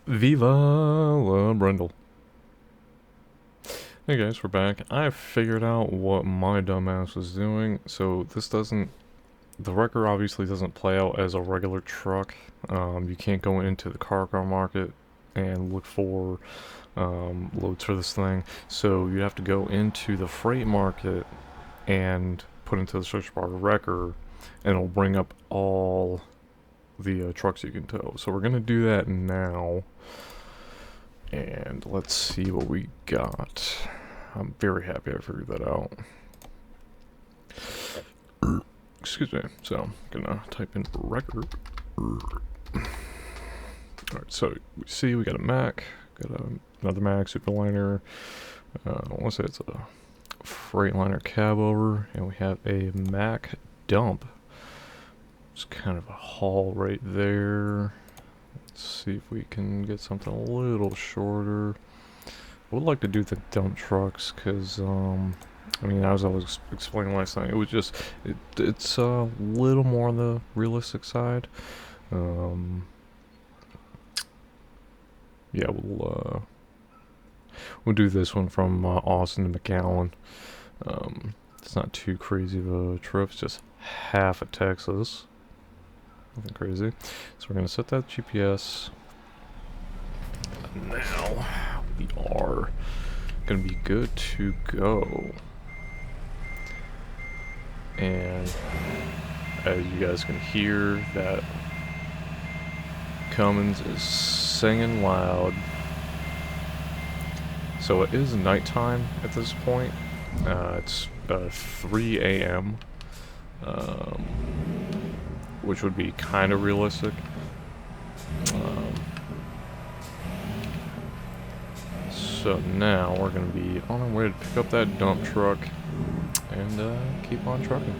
Viva la Brundle. Hey guys, we're back. I figured out what my dumbass was doing. So this doesn't, the Wrecker obviously doesn't play out as a regular truck. You can't go into the cargo market and look for loads for this thing. So you have to go into the freight market and put into the search bar Wrecker, and it'll bring up all the trucks you can tow. So we're gonna do that now. And let's see what we got. I'm very happy I figured that out. Excuse me. So I'm gonna type in record. Alright, so we see we got a Mack, got another Mack Superliner. I want to say it's a Freightliner cab over, and we have a Mack dump. It's kind of a haul right there. Let's see if we can get something a little shorter. I would like to do the dump trucks because, I mean, as I was explaining last night, it was just, it's a little more on the realistic side. Yeah, we'll do this one from Austin to McAllen. It's not too crazy of a trip, it's just half of Texas. Nothing crazy. So we're going to set that GPS. Now we are going to be good to go. And as you guys can hear, that Cummins is singing loud. So it is nighttime at this point. It's 3 a.m. Which would be kind of realistic. So now we're going to be on our way to pick up that dump truck and keep on trucking.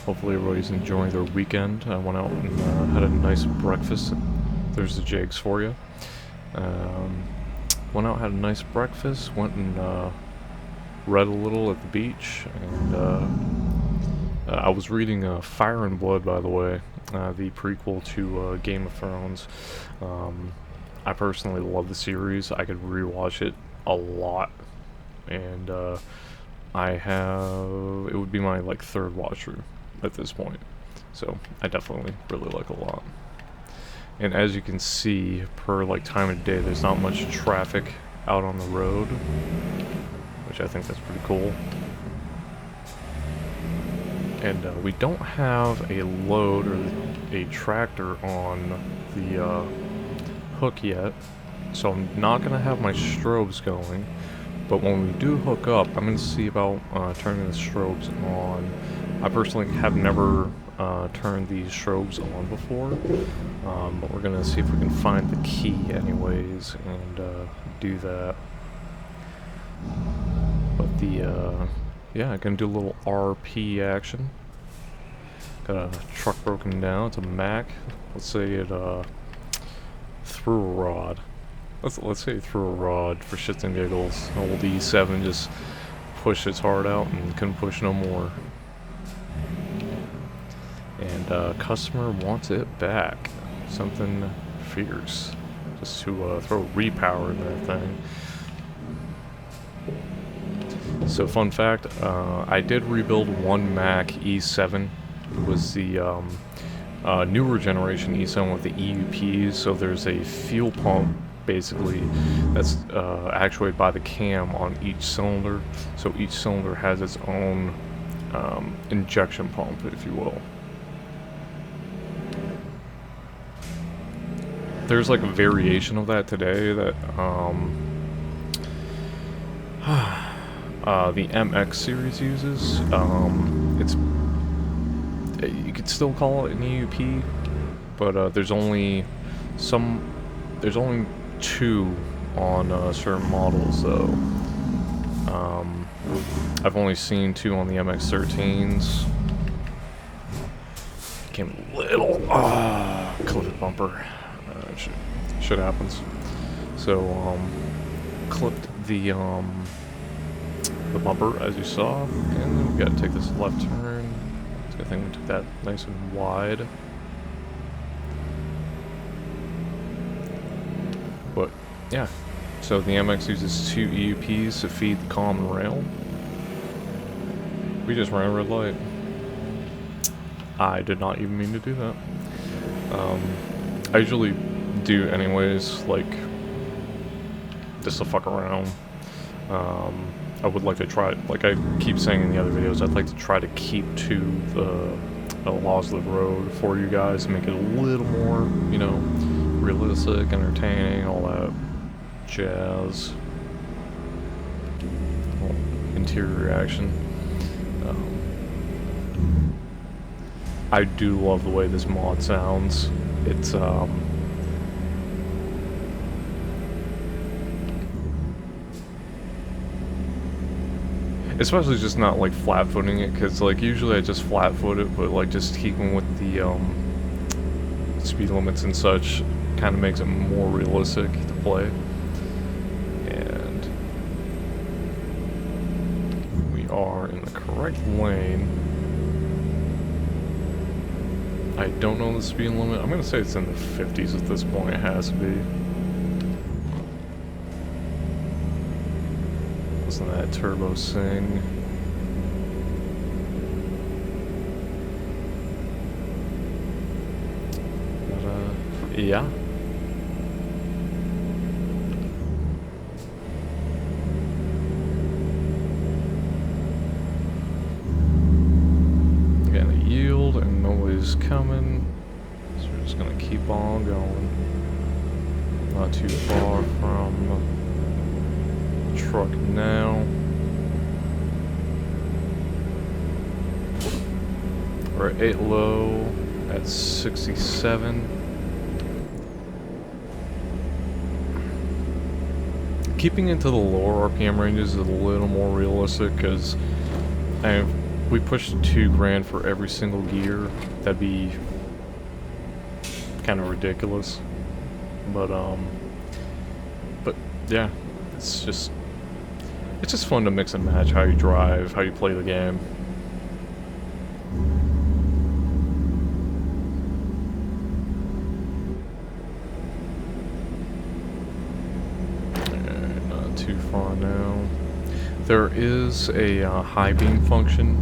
Hopefully everybody's enjoying their weekend. I went out and had a nice breakfast. There's the Jags for you. Went out, had a nice breakfast, went and read a little at the beach, and I was reading Fire and Blood, by the way, the prequel to Game of Thrones. I personally love the series. I could rewatch it a lot, and it would be my third watch through at this point. So I definitely really like it a lot. And as you can see, per time of day, there's not much traffic out on the road, which I think that's pretty cool. And we don't have a load or a tractor on the hook yet, so I'm not going to have my strobes going. But when we do hook up, I'm going to see about turning the strobes on. I personally have never turned these strobes on before, but we're going to see if we can find the key anyways and do that. But yeah, I'm going to do a little RP action. Got a truck broken down. It's a Mack. Let's say it threw a rod. Let's say it threw a rod for shits and giggles. Old E7 just pushed its heart out and couldn't push no more. And customer wants it back. Something fierce. Just to throw repower in that thing. So fun fact, I did rebuild one Mack E7. It was the newer generation E7 with the EUPs, so there's a fuel pump basically that's actuated by the cam on each cylinder. So each cylinder has its own injection pump, if you will. There's a variation of that today that the MX series uses. You could still call it an EUP, but there's only two on certain models though. I've only seen two on the MX-13s. Came a little clipped bumper. Shit happens. So clipped the bumper as you saw, and then we got to take this left turn. I think we took that nice and wide. yeah. So the MX uses 2 EUPs to feed the common rail. We just ran a red light. I did not even mean to do that. I usually do anyways, like, just to fuck around. I would like to try, like I keep saying in the other videos, I'd like to try to keep to the laws of the road for you guys, make it a little more, you know, realistic, entertaining, all that jazz. Interior action. I do love the way this mod sounds. It's especially just not like flat footing it, because like usually I just flat foot it, but like just keeping with the speed limits and such kind of makes it more realistic to play. And we are in the correct lane. I don't know the speed limit. I'm gonna say it's in the 50s at this point. It has to be. Listen to that turbo sing. But, yeah. Gonna yield and nobody's coming. So we're just gonna keep on going. Not too far from the truck now. We're at 8 low at 67. Keeping into the lower RPM ranges is a little more realistic, because we pushed 2 grand for every single gear. That'd be kind of ridiculous. But yeah, it's just fun to mix and match how you drive, how you play the game. Not too far now. There is a high beam function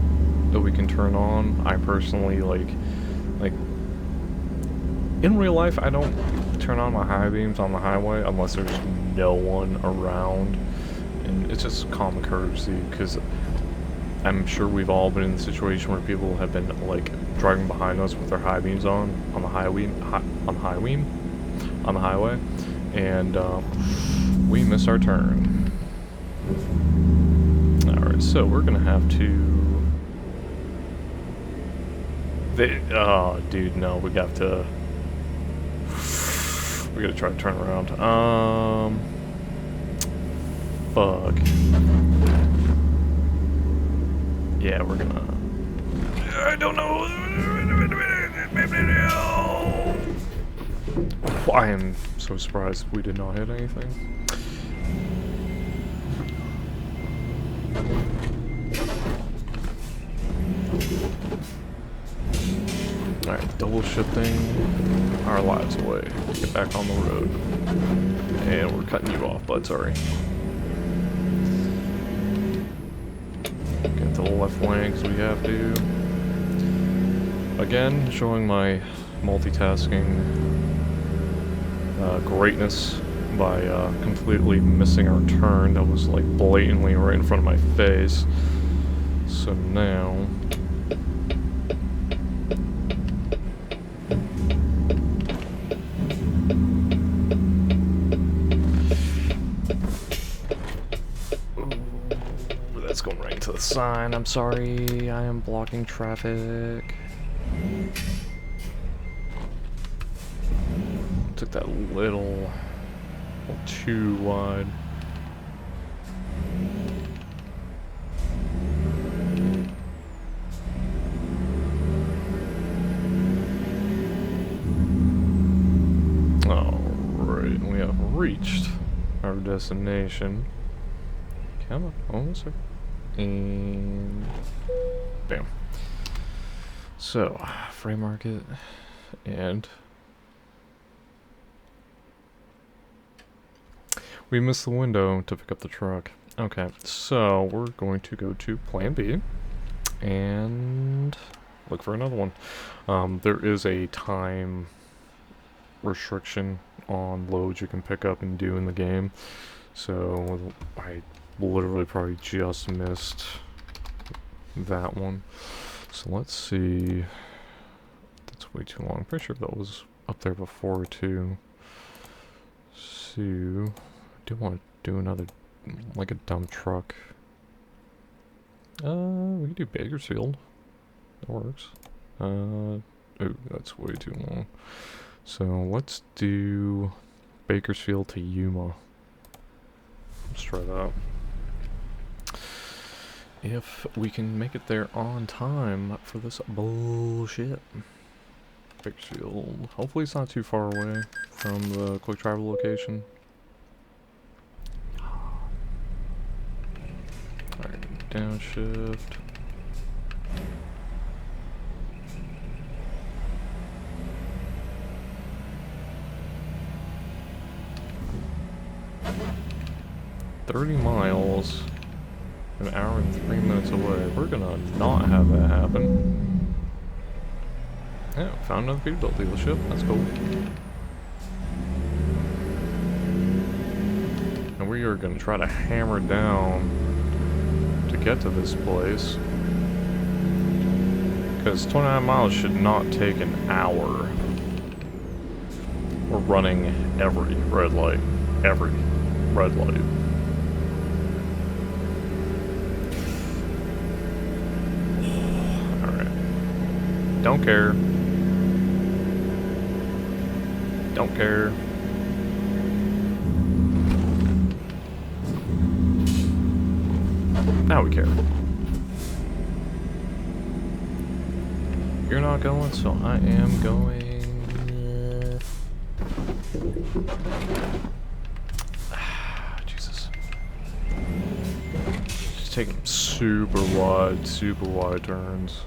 that we can turn on. I personally like in real life, I don't turn on my high beams on the highway unless there's no one around, and it's just common courtesy, because I'm sure we've all been in the situation where people have been like driving behind us with their high beams on the highway, and we missed our turn. Alright, so we're gonna have to... oh, dude, no, we got to... We gotta try to turn around. Fuck. Yeah, we're gonna... I don't know. I am so surprised we did not hit anything. Alright, double shifting our lives away. Get back on the road. And we're cutting you off, bud, sorry. Get to the left lane because we have to. Again, showing my multitasking greatness by completely missing our turn that was like blatantly right in front of my face. So now... That's going right into the sign. I'm sorry, I am blocking traffic. Took that little too wide. Alright, we have reached our destination. Come on, almost there. And bam. So, frame market and We missed the window to pick up the truck. Okay, so we're going to go to Plan B and look for another one. There is a time restriction on loads you can pick up and do in the game. So I literally probably just missed that one. So let's see. That's way too long. I'm pretty sure that was up there before too. So I do want to do another, like a dump truck. We can do Bakersfield. That works. Oh, that's way too long. So let's do Bakersfield to Yuma. Let's try that. If we can make it there on time for this bullshit. Bakersfield. Hopefully it's not too far away from the quick travel location. Alright, downshift. $30 miles, an hour and 3 minutes away. We're gonna not have that happen. Yeah, found another Peterbilt dealership. That's cool. And we are gonna try to hammer down to get to this place. Because 29 miles should not take an hour. We're running every red light. Every red light. Don't care. Don't care. Now we care. You're not going, so I am going. Jesus. Just taking super wide turns.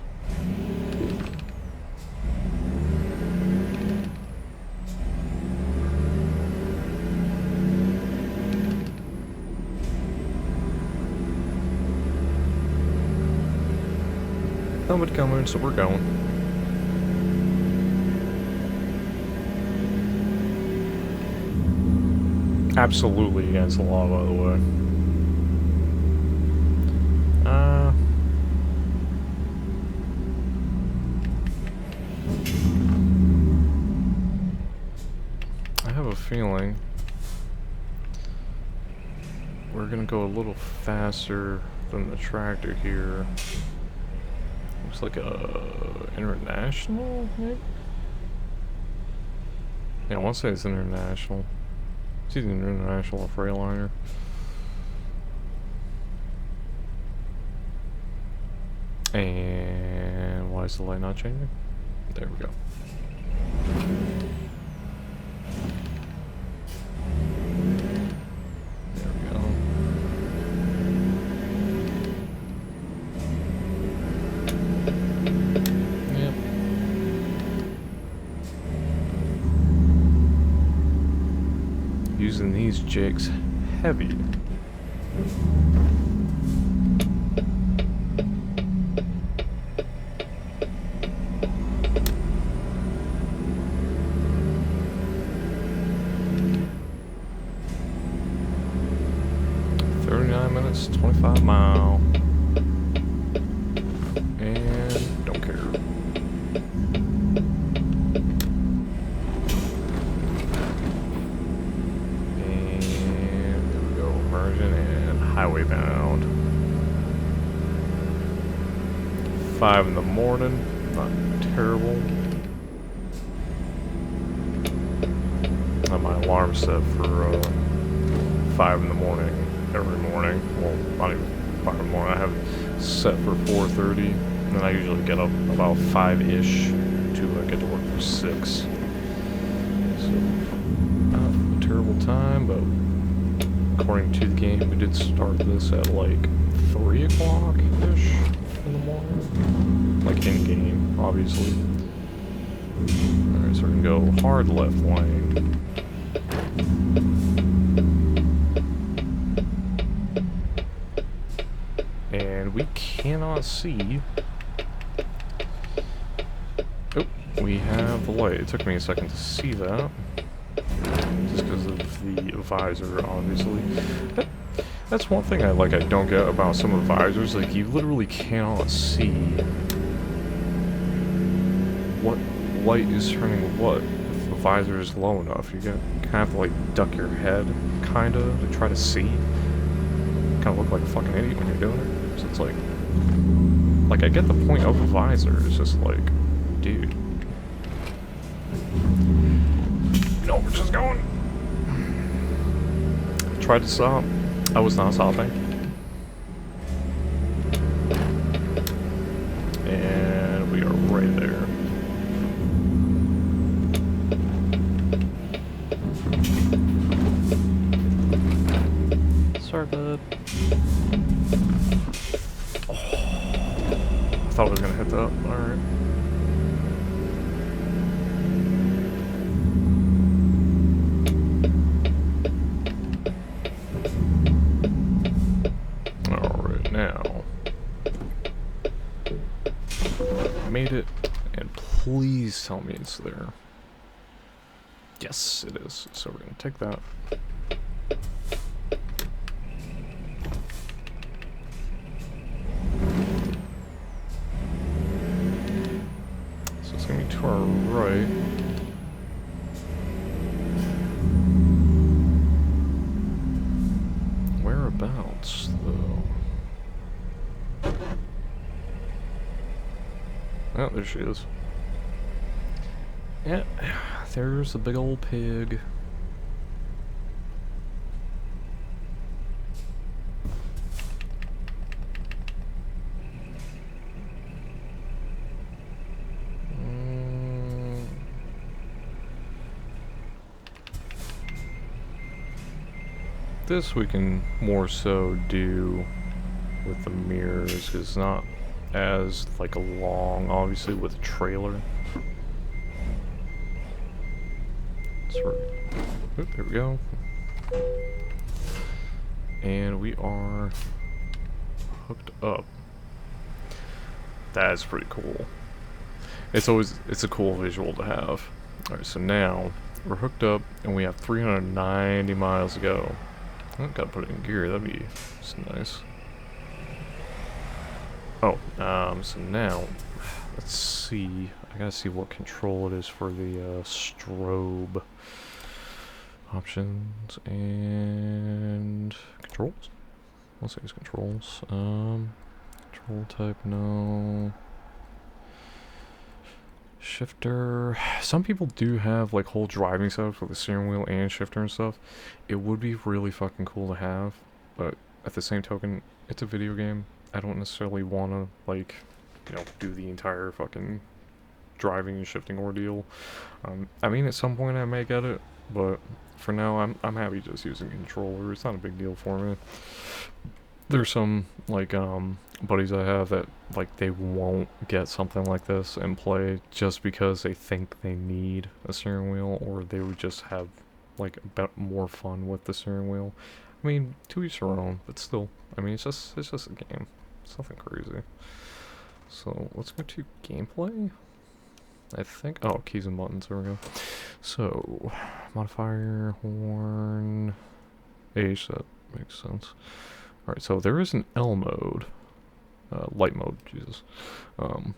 Nobody coming, so we're going. Absolutely against the law, by the way. I have a feeling we're gonna go a little faster than the tractor here. Looks like a international, maybe? Yeah, I want to say it's international. It's either international or Freightliner. And why is the light not changing? There we go. There we go. Yep. Using these jigs heavy. Minutes, 25 mile, and don't care. And there we go, merging and highway bound. 5 in the morning, not terrible. My alarm's set for 5 in the morning. Every morning, well, not even 5 in the morning. I have it set for 4:30, and then I usually get up about 5-ish to get to work for 6. So, not a terrible time, but according to the game, we did start this at like 3 o'clock-ish in the morning. Like in-game, obviously. Alright, so we're gonna go hard left lane. cannot see. Oh, we have the light. It took me a second to see that. Just because of the visor, obviously. That's one thing I don't get about some of the visors. Like, you literally cannot see what light is turning what. If the visor is low enough, you kind of have to, like, duck your head, kinda, to try to see. Kind of look like a fucking idiot when you're doing it. So it's like, I get the point of a visor. It's just like, dude. No, we're just going. Tried to stop. I was not stopping. And we are right there. Sorry, bud. Oh, I thought I was gonna hit that. Alright. Now, made it, and please tell me it's there. Yes, it is. So we're gonna take that. So it's gonna be to our right. Whereabouts, though? Oh, there she is. Yeah, there's the big old pig. This we can more so do with the mirrors, because it's not as long, obviously, with a trailer. So there we go. And we are hooked up. That is pretty cool. It's a cool visual to have. Alright, so now we're hooked up and we have 390 miles to go. I gotta put it in gear, that'd be just nice. Oh, so now, let's see. I gotta see what control it is for the strobe. Options and controls. I'll say it's controls. Control type, no. Shifter. Some people do have whole driving setups with the steering wheel and shifter and stuff. It would be really fucking cool to have, but at the same token, it's a video game. I don't necessarily want to do the entire fucking driving and shifting ordeal. I mean, at some point I may get it, but for now I'm happy just using a controller. It's not a big deal for me. There's some buddies I have that they won't get something like this and play just because they think they need a steering wheel, or they would just have a bit more fun with the steering wheel. I mean, to each their own, but still, I mean, it's just a game. It's nothing crazy. So let's go to gameplay. I think, oh, keys and buttons, there we go. So modifier, horn, H, that makes sense. Alright, so there is an L mode, light mode, Jesus. I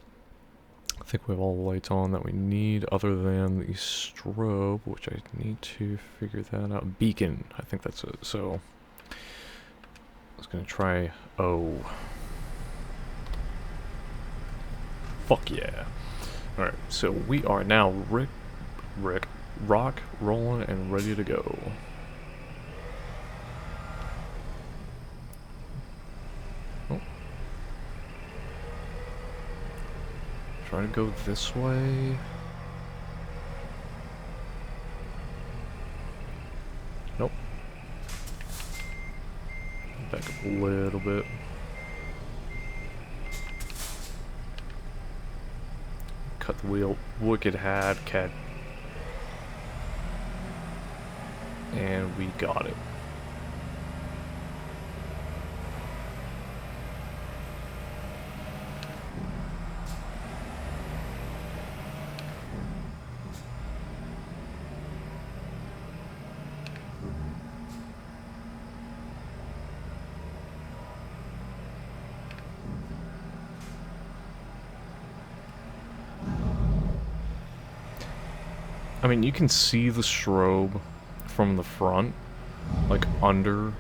think we have all the lights on that we need, other than the strobe, which I need to figure that out. Beacon, I think that's it. So I was gonna try O. Fuck yeah. Alright, so we are now rock, rolling, and ready to go. Oh. Try to go this way. Nope. Back up a little bit. Cut the wheel. Wicked hat, cat. And we got it. I mean, you can see the strobe from the front, like under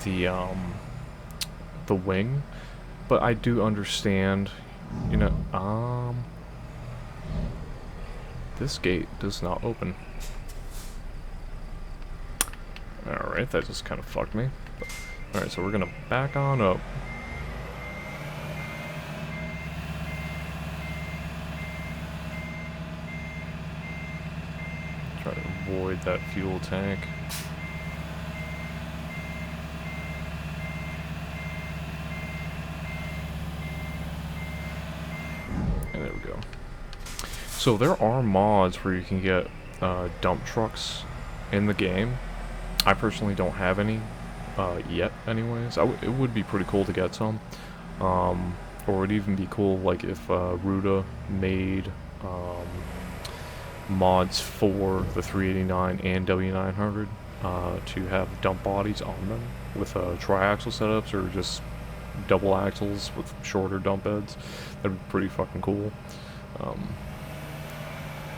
the wing, but I do understand, you know, this gate does not open. Alright, that just kind of fucked me. Alright, so we're gonna back on up. Try to avoid that fuel tank. And there we go. So there are mods where you can get dump trucks in the game. I personally don't have any yet anyways. It would be pretty cool to get some. Or it would even be cool like if Ruda made mods for the 389 and W900 to have dump bodies on them with tri-axle setups or just double axles with shorter dump beds. That'd be pretty fucking cool.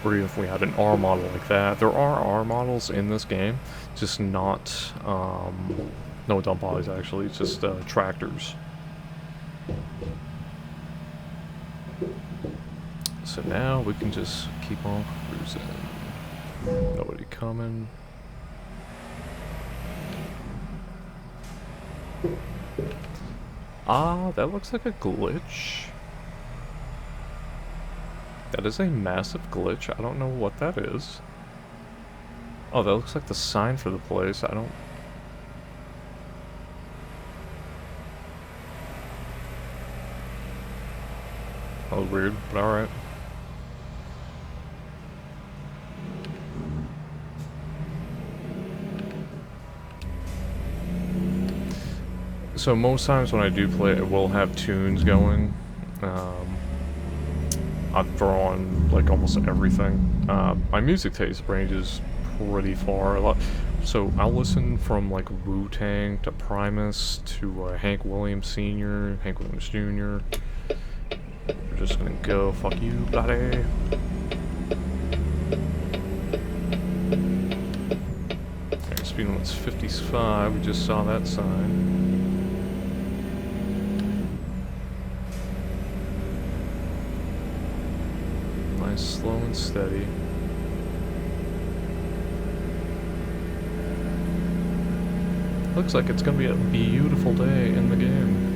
Or even if we had an R model like that. There are R models in this game, just not, no dump bodies actually, it's just tractors. So now we can just keep on cruising. Nobody coming. Ah, that looks like a glitch. That is a massive glitch. I don't know what that is. Oh, that looks like the sign for the place. I don't... Oh, weird, but alright. So most times when I do play, it will have tunes going. I throw on like almost everything. My music taste ranges pretty far. So I'll listen from like Wu-Tang to Primus to Hank Williams Sr., Hank Williams Jr. We're just gonna go, fuck you, bloody. Alright, speed limit's 55, we just saw that sign. Nice, slow and steady. Looks like it's gonna be a beautiful day in the game.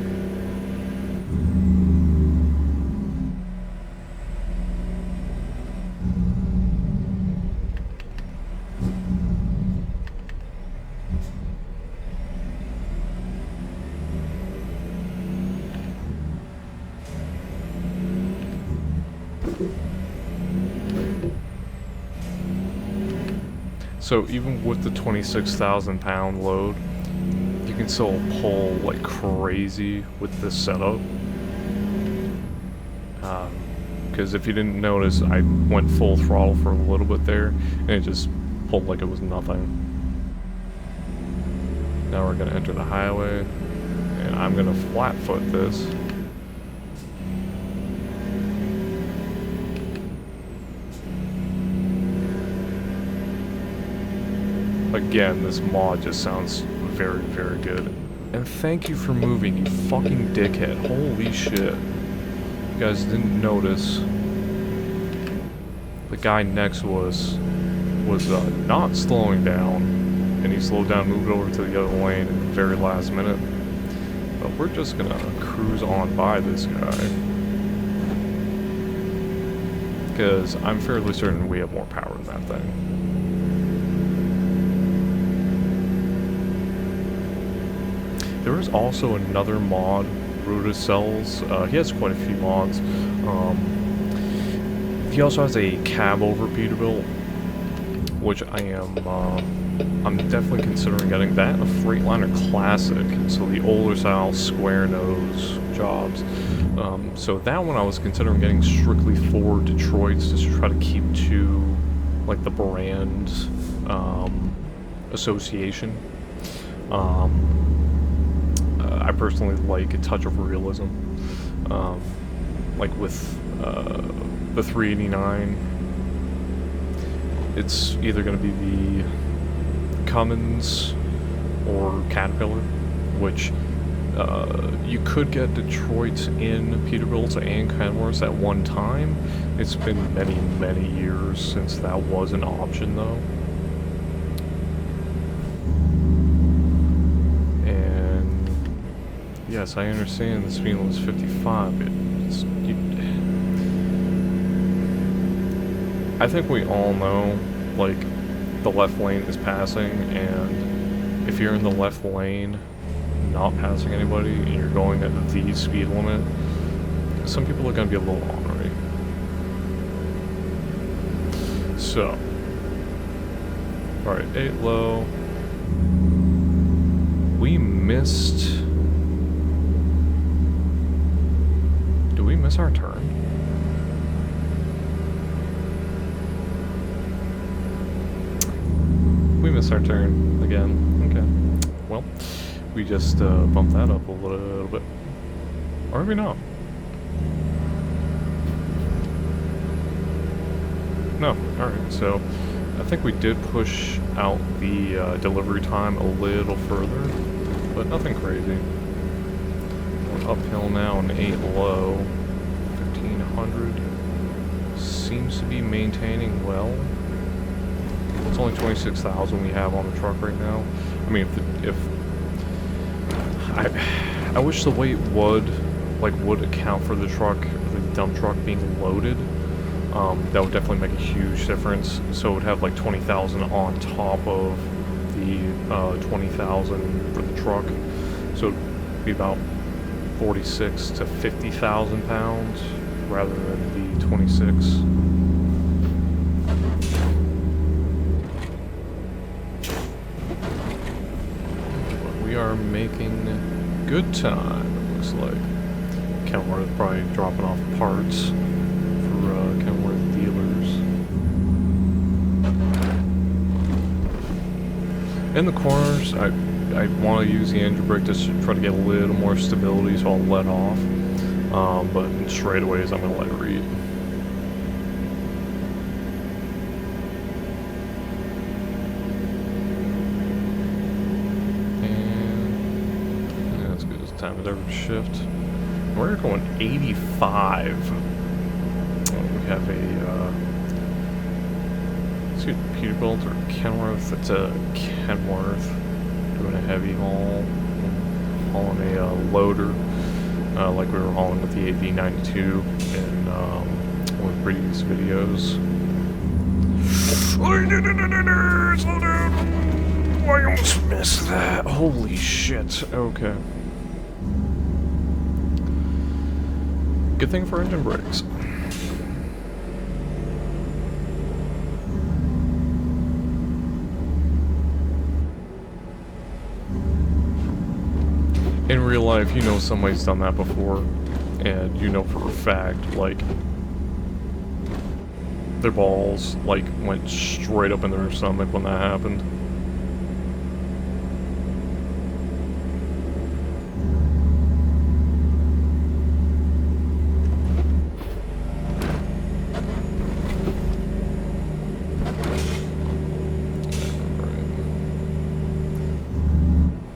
So even with the 26,000 pound load, you can still pull like crazy with this setup. Because if you didn't notice, I went full throttle for a little bit there, and it just pulled like it was nothing. Now we're gonna enter the highway, and I'm gonna flat foot this. Again, this mod just sounds very, very good. And thank you for moving, you fucking dickhead. Holy shit. You guys didn't notice. The guy next to us was not slowing down. And he slowed down, moved over to the other lane in the very last minute. But we're just gonna cruise on by this guy. Because I'm fairly certain we have more power than that thing. There is also another mod Ruda sells. He has quite a few mods. He also has a cab over Peterbilt, which I'm definitely considering getting that and a Freightliner Classic, so the older style square nose jobs. So that one I was considering getting strictly for Detroit's, just to try to keep to like the brand association. I personally like a touch of realism, like with the 389 it's either going to be the Cummins or Caterpillar, which you could get Detroit in Peterbilt and Kenworth at one time. It's been many, many years since that was an option, though. And yes, I understand the speed limit is 55, but I think we all know, like, the left lane is passing, and if you're in the left lane, not passing anybody, and you're going at the speed limit, some people are going to be a little ornery. So, alright, 8 low. We missed... Did we miss our turn? We missed our turn again. Okay. Well, we just bumped that up a little bit. Or maybe not. No. Alright, so I think we did push out the delivery time a little further, but nothing crazy. We're uphill now in 8 low. 1500 seems to be maintaining well. It's only 26,000 we have on the truck right now. I mean, if I wish the weight would account for the truck, the dump truck being loaded. That would definitely make a huge difference. So it would have like 20,000 on top of the 20,000 for the truck. So it'd be about 46 to 50,000 pounds rather than the 26. We are making good time, it looks like. Kenworth probably dropping off parts for Kenworth dealers. In the corners, I want to use the engine brake to try to get a little more stability, so I'll let off. But in straightaways, I'm going to let it read. Time of every shift. We're going 85. We have a let's get Peterbilt or Kenworth. It's a Kenworth doing a heavy haul, hauling a loader, like we were hauling with the AV92 in one of the previous videos. Slow down! I almost missed that. Holy shit. Okay. Good thing for engine brakes. In real life, you know somebody's done that before, and you know for a fact, like, their balls, like, went straight up in their stomach when that happened.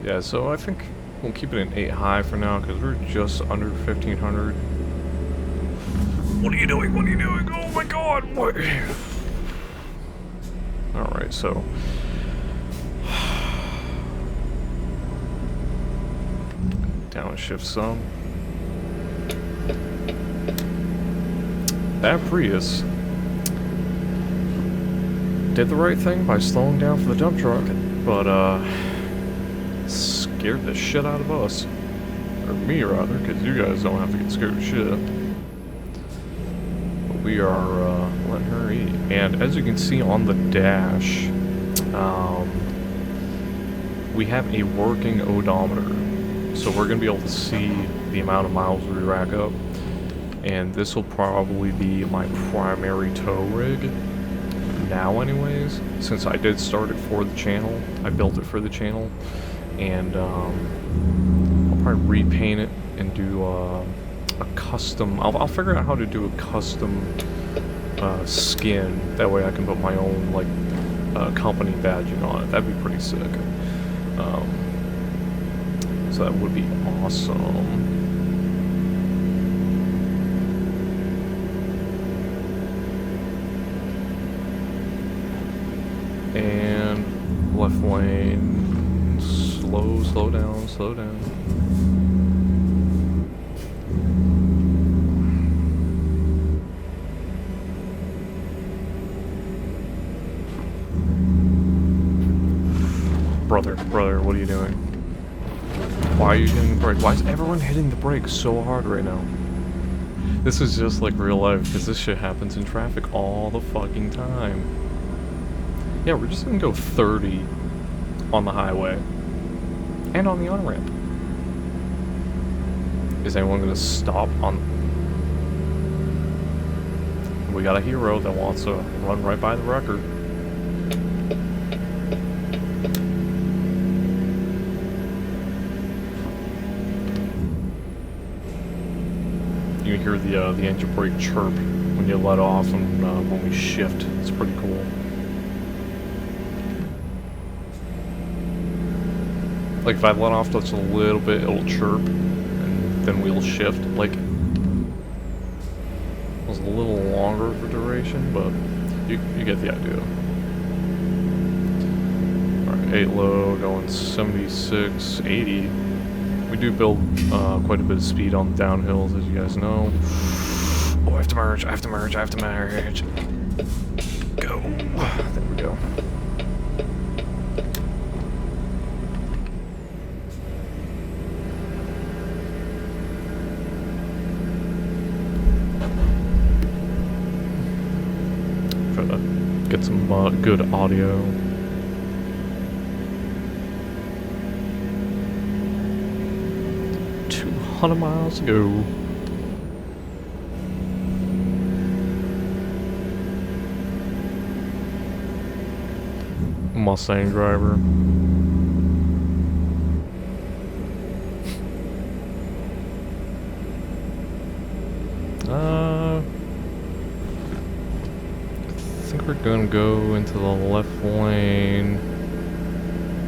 Yeah, so I think we'll keep it in 8 high for now, because we're just under 1500. What are you doing? What are you doing? Oh my god! What? Alright, so... downshift some. That Prius did the right thing by slowing down for the dump truck, but, scared the shit out of us. Or me, rather, because you guys don't have to get scared of shit. But we are letting her eat. And as you can see on the dash, we have a working odometer. So we're going to be able to see the amount of miles we rack up. And this will probably be my primary tow rig. Now anyways, since I did start it for the channel, I built it for the channel. And I'll probably repaint it and do a custom. I'll figure out how to do a custom skin. That way I can put my own, like, company badging on it. That'd be pretty sick. So that would be awesome. And left lane, slow down. Brother, what are you doing? Why are you hitting the brake? Why is everyone hitting the brakes so hard right now? This is just like real life, because this shit happens in traffic all the fucking time. Yeah, we're just gonna go 30 on the highway. And on the on-ramp. Is anyone gonna stop on... We got a hero that wants to run right by the record. You can hear the engine brake chirp when you let off and when we shift. It's pretty cool. Like if I let off just a little bit, it'll chirp, and then we'll shift. Like it was a little longer of a duration, but you get the idea. All right, 8 low, going 76, 80. We do build quite a bit of speed on the downhills, as you guys know. Oh, I have to merge. Go. There we go. Try to get some good audio. $100 miles to go. Mustang driver. I think we're gonna go into the left lane.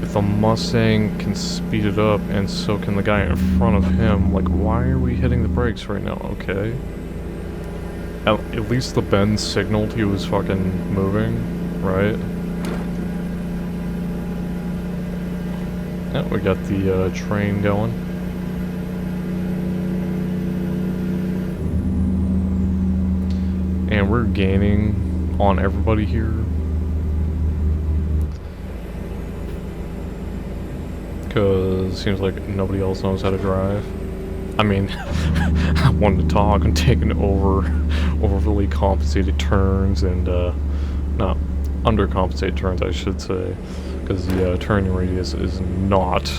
If the Mustang can speed it up, and so can the guy in front of him. Like, why are we hitting the brakes right now? Okay. At least the Benz signaled he was fucking moving, right? Yeah, we got the train going. And we're gaining on everybody here. Because it seems like nobody else knows how to drive. I mean, I wanted to talk and taking overly compensated turns and, not undercompensated turns, I should say. Because the turning radius is not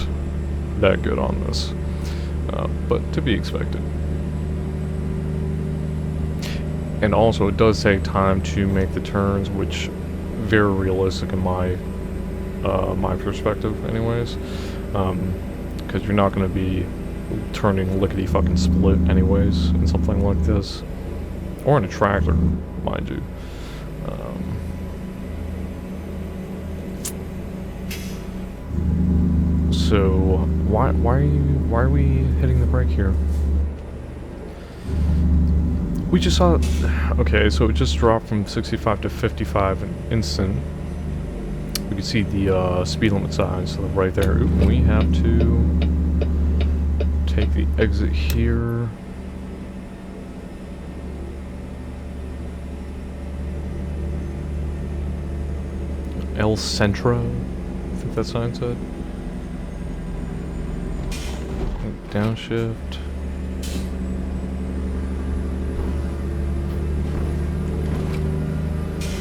that good on this. But to be expected. And also, it does take time to make the turns, which very realistic in my perspective, anyways. Because you're not going to be turning lickety-fucking split anyways in something like this. Or in a tractor, mind you. So, why are we hitting the brake here? We just saw... Okay, so it just dropped from 65 to 55 an instant. We can see the speed limit signs to the right there. Ooh, we have to take the exit here. El Centro, I think that sign said. Downshift.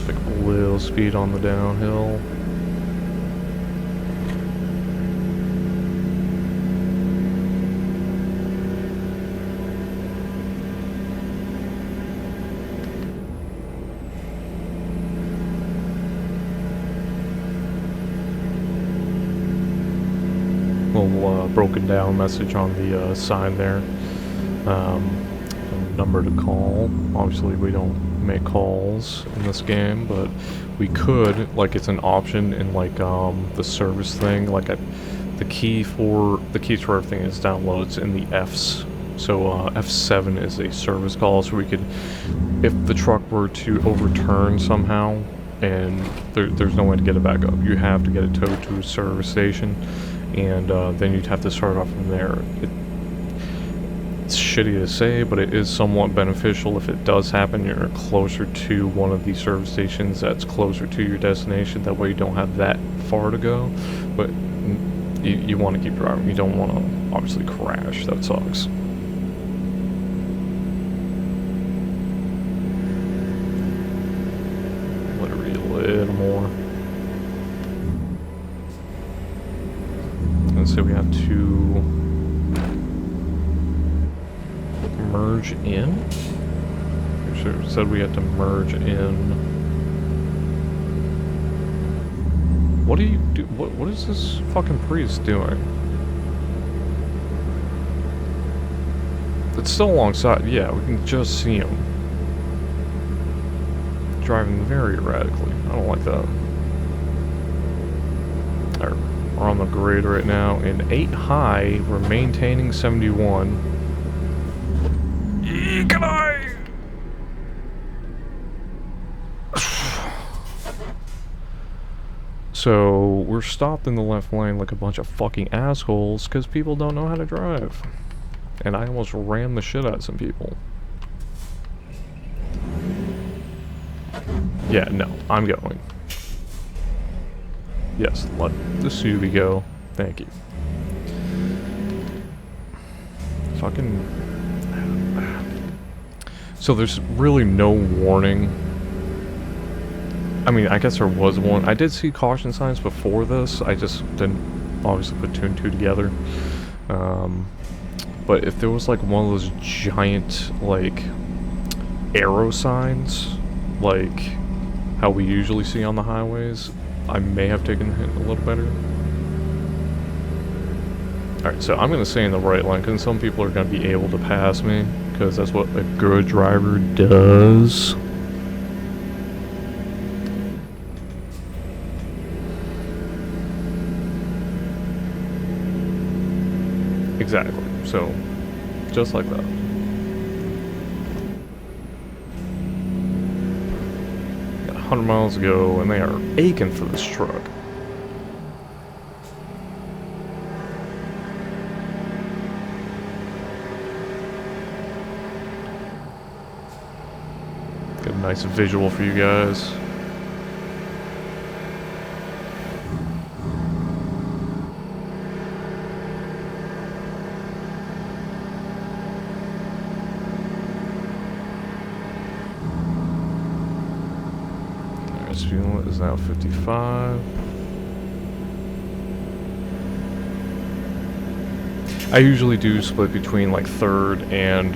Pick up a little speed on the downhill. Little broken down message on the sign there. A number to call. Obviously we don't make calls in this game, but we could, like, it's an option in, like, the service thing, like, the keys for everything is downloads in the Fs. So, F7 is a service call, so we could, if the truck were to overturn somehow, and there's no way to get it back up, you have to get it towed to a service station, and then you'd have to start off from there. It's shitty to say, but it is somewhat beneficial if it does happen. You're closer to one of these service stations that's closer to your destination. That way you don't have that far to go. But you want to keep driving. You don't want to obviously crash. That sucks. Literally a little more. Let's say we have to merge in. Pretty sure it said we had to merge in. What do you do? What is this fucking Prius doing? It's still alongside. Yeah, we can just see him driving very erratically. I don't like that. Alright, we're on the grade right now in 8 high. We're maintaining 71. Can I? So, we're stopped in the left lane like a bunch of fucking assholes because people don't know how to drive. And I almost ran the shit out of some people. Yeah, no, I'm going. Yes, let the SUV go. Thank you. Fucking... So there's really no warning. I mean, I guess there was one. I did see caution signs before this. I just didn't obviously put 2 and 2 together. But if there was like one of those giant like arrow signs, like how we usually see on the highways, I may have taken the hit a little better. Alright, so I'm going to stay in the right lane because some people are going to be able to pass me. Because that's what a good driver does. Exactly. So, just like that. Got 100 miles to go, and they are aching for this truck. Get a nice visual for you guys. Alright, speed limit is now 55. I usually do split between like third and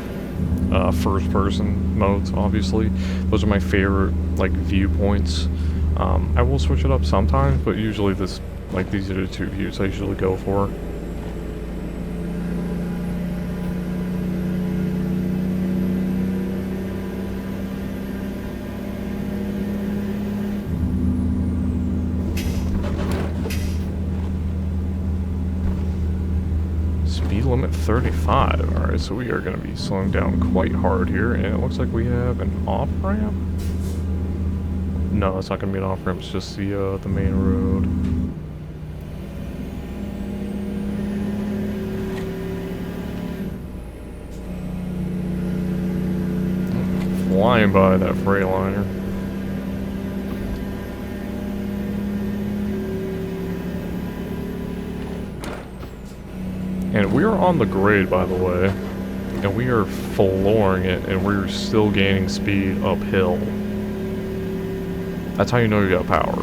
first person modes, obviously. Those are my favorite like viewpoints. I will switch it up sometimes, but usually these are the 2 views I usually go for. Speed limit 35. Alright, so we are going to be slowing down quite hard here, and it looks like we have an off-ramp? No, it's not going to be an off-ramp, it's just the main road. Flying by that Freightliner. And we are on the grade, by the way, and we are flooring it, and we're still gaining speed uphill. That's how you know you got power.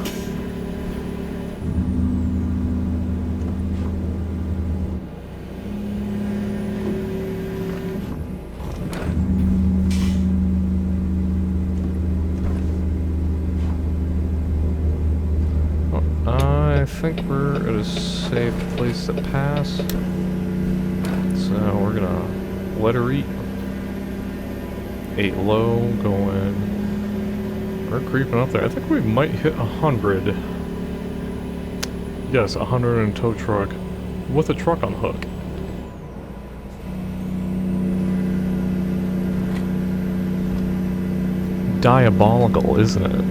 Well, I think we're at a safe place to pass. So we're gonna let her eat. 8 low, going We're creeping up there. I think we might hit 100. Yes, 100 in a tow truck with a truck on hook. Diabolical, isn't it?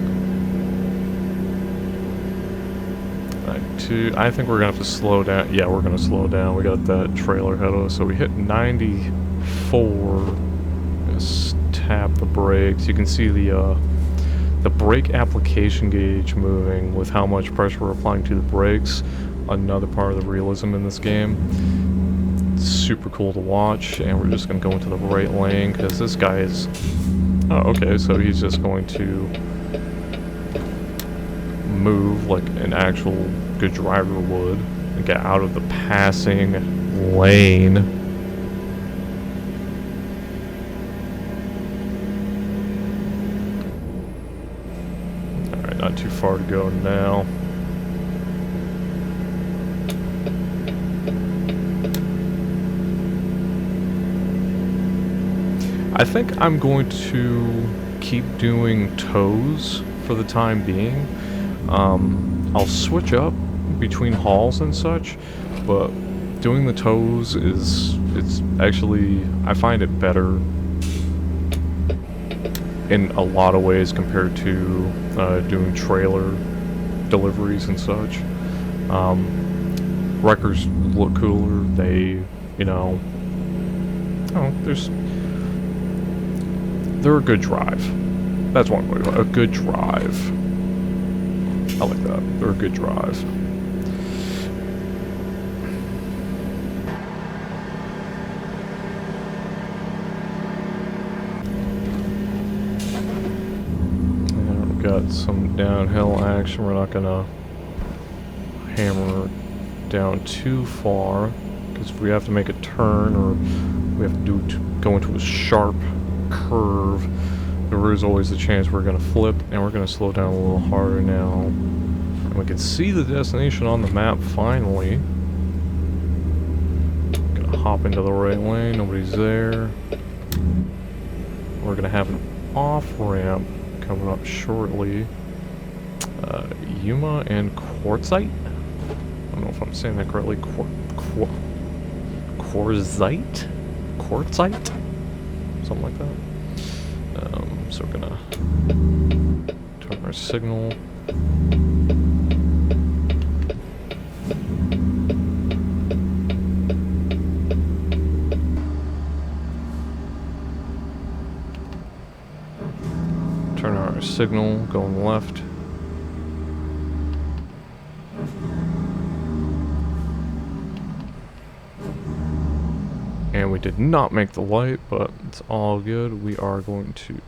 I think we're gonna have to slow down. Yeah, we're gonna slow down. We got that trailer ahead of us, so we hit 94. Just tap the brakes. You can see the brake application gauge moving with how much pressure we're applying to the brakes. Another part of the realism in this game. It's super cool to watch, and we're just gonna go into the right lane because this guy is. Oh, okay, so he's just going to move like an actual good driver would and get out of the passing lane. Alright, not too far to go now. I think I'm going to keep doing tows for the time being. I'll switch up between hauls and such, but doing the tows it's actually, I find it better in a lot of ways compared to doing trailer deliveries and such. Wreckers look cooler, they, you know, they're a good drive. That's one way, a good drive. I like that. They're a good drive. And we've got some downhill action. We're not gonna hammer down too far because if we have to make a turn or we have to go into a sharp curve, there is always a chance we're going to flip, and we're going to slow down a little harder now. And we can see the destination on the map finally. Gonna hop into the right lane, nobody's there. We're going to have an off-ramp coming up shortly. Yuma and Quartzite? I don't know if I'm saying that correctly. Quartzite? Quartzite? Something like that. So we're gonna turn our signal. Turn our signal, going left. And we did not make the light, but it's all good. We are going to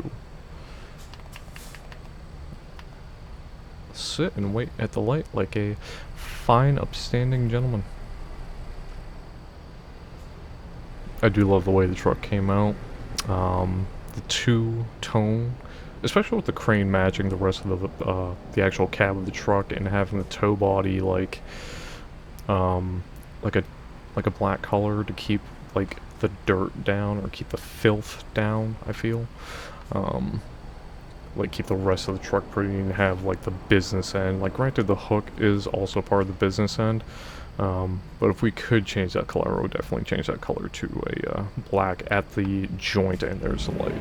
sit and wait at the light like a fine, upstanding gentleman. I do love the way the truck came out. The two-tone, especially with the crane matching the rest of the actual cab of the truck and having the tow body like a black color to keep like the dirt down or keep the filth down, I feel. Like keep the rest of the truck pretty and have like the business end. Like granted the hook is also part of the business end, but if we could change that color, I would definitely change that color to a black at the joint, and there's the light.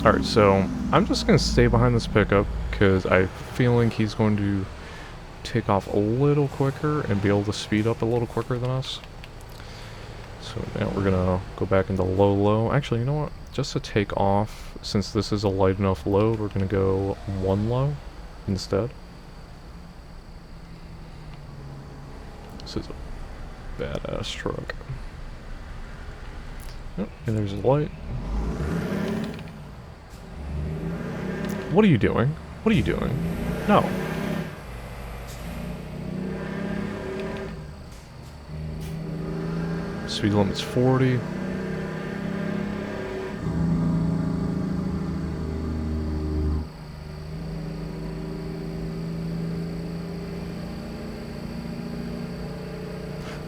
Alright, so I'm just going to stay behind this pickup because I feel like he's going to take off a little quicker and be able to speed up a little quicker than us. So now we're going to go back into low. Actually, you know what? Just to take off, since this is a light enough load, we're going to go 1 low instead. This is a badass truck. Yep, and there's a light. What are you doing? What are you doing? No. Speed limit's 40.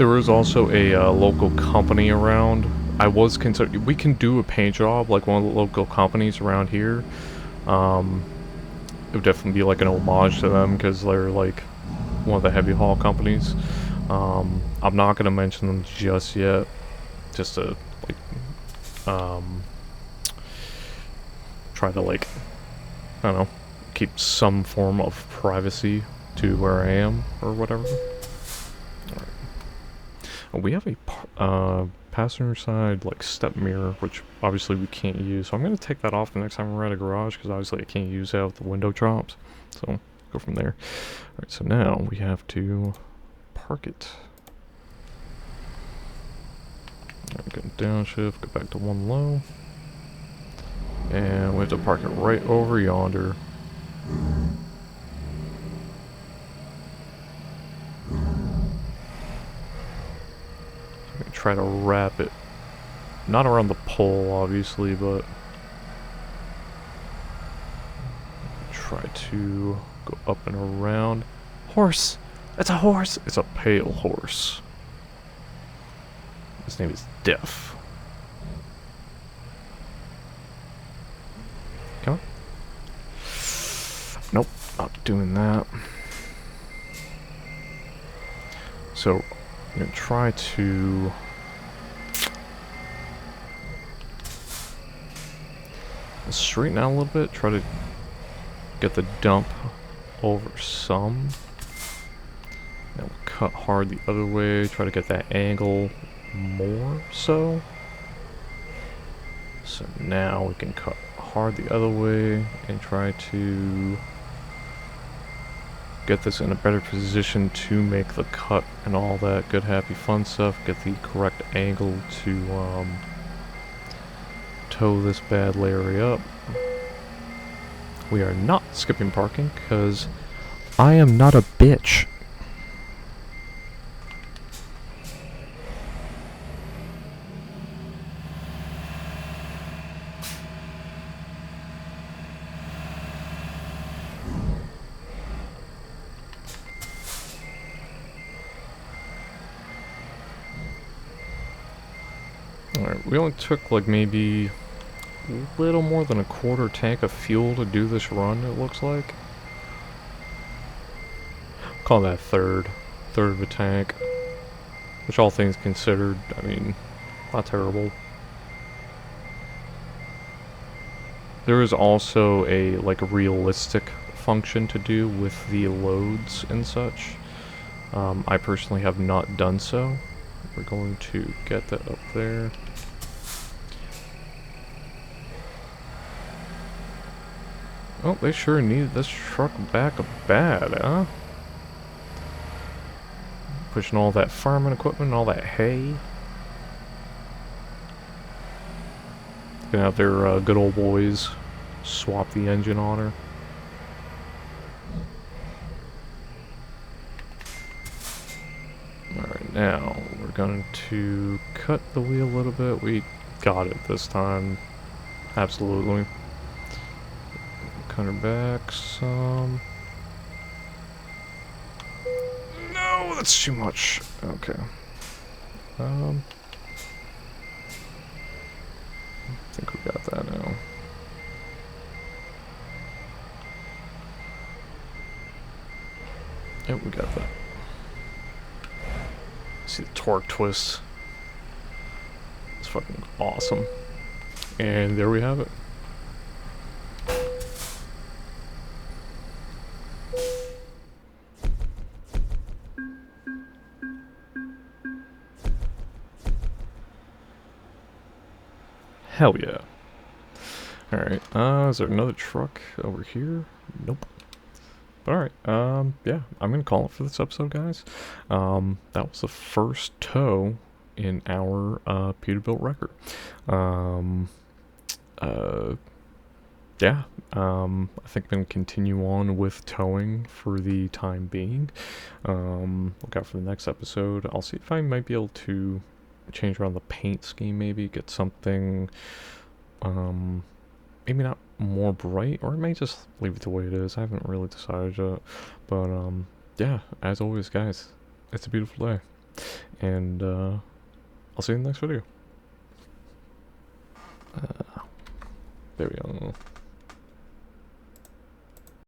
There is also a local company around. I was considering, we can do a paint job like one of the local companies around here. It would definitely be like an homage to them because they're like one of the heavy haul companies. I'm not gonna mention them just yet, just to like try to like, I don't know, keep some form of privacy to where I am or whatever. We have a passenger side like step mirror, which obviously we can't use. So I'm gonna take that off the next time we're at a garage because obviously I can't use that with the window drops. So go from there. All right, so now we have to park it. All right, go downshift, go back to one low, and we have to park it right over yonder. Try to wrap it, not around the pole obviously, but try to go up and around. Horse! It's a horse! It's a pale horse. His name is Death. Come on. Nope, not doing that. So I'm gonna try to straighten out a little bit, try to get the dump over some. Now we'll cut hard the other way, try to get that angle more so. So now we can cut hard the other way and try to get this in a better position to make the cut and all that good happy fun stuff. Get the correct angle to tow this bad Larry up. We are not skipping parking because I am not a bitch. Alright, we only took like maybe a little more than a quarter tank of fuel to do this run, it looks like. Call that third of a tank. Which all things considered, I mean, not terrible. There is also a like realistic function to do with the loads and such. I personally have not done so. We're going to get that up there. Oh, they sure need this truck back bad, huh? Pushing all that farming equipment, all that hay. Gonna have their good old boys swap the engine on her. Alright, now we're going to cut the wheel a little bit. We got it this time. Absolutely. Cut her back some. No, that's too much. Okay. I think we got that now. Yep, we got that. See the torque twist. It's fucking awesome. And there we have it. Hell yeah. Alright, is there another truck over here? Nope. Alright, yeah, I'm gonna call it for this episode, guys. That was the first tow in our Peterbilt record. Yeah, I think I'm gonna continue on with towing for the time being. Look out for the next episode. I'll see if I might be able to change around the paint scheme, maybe get something, maybe not more bright, or I may just leave it the way it is. I haven't really decided yet, but yeah, as always, guys, it's a beautiful day, and I'll see you in the next video. There we go.